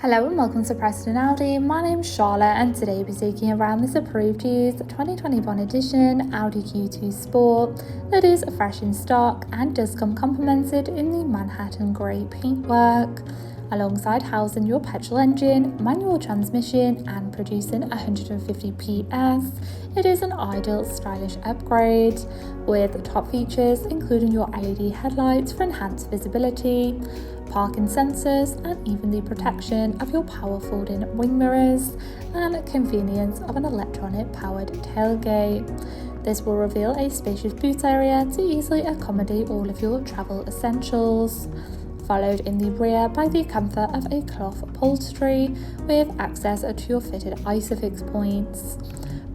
Hello and welcome to Preston Audi. My name's Charlotte and today we'll be taking around this approved used 2021 edition Audi Q2 Sport that is fresh in stock and does come complemented in the Manhattan grey paintwork. Alongside housing your petrol engine, manual transmission and producing 150 PS, it is an ideal stylish upgrade with top features including your LED headlights for enhanced visibility, parking sensors and even the protection of your power folding wing mirrors and convenience of an electronic powered tailgate. This will reveal a spacious boot area to easily accommodate all of your travel essentials, followed in the rear by the comfort of a cloth upholstery with access to your fitted ISOFIX points.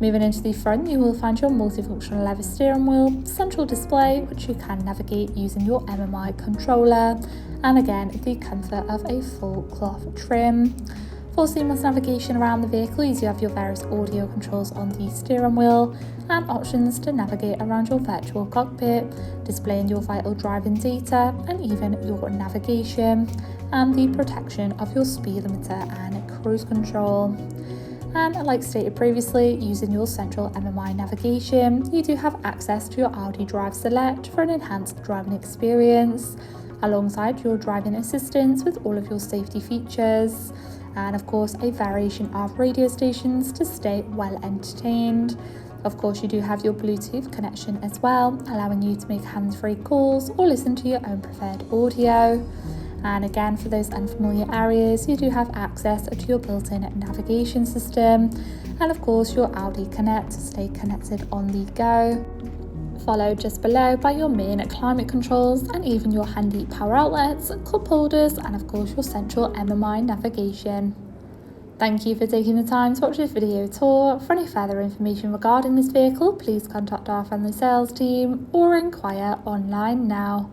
Moving into the front, you will find your multifunctional leather steering wheel, central display which you can navigate using your MMI controller, and again the comfort of a full cloth trim. For seamless navigation around the vehicle, you have your various audio controls on the steering wheel and options to navigate around your virtual cockpit, displaying your vital driving data and even your navigation, and the protection of your speed limiter and cruise control. And like stated previously, using your central MMI navigation, you do have access to your Audi Drive Select for an enhanced driving experience, alongside your driving assistance with all of your safety features, and of course a variation of radio stations to stay well entertained. Of course, you do have your Bluetooth connection as well, allowing you to make hands-free calls or listen to your own preferred audio. And again, for those unfamiliar areas, you do have access to your built-in navigation system and of course your Audi Connect to stay connected on the go, followed just below by your main climate controls and even your handy power outlets, cup holders and of course your central MMI navigation. Thank you for taking the time to watch this video tour. For any further information regarding this vehicle, please contact our friendly sales team or inquire online now.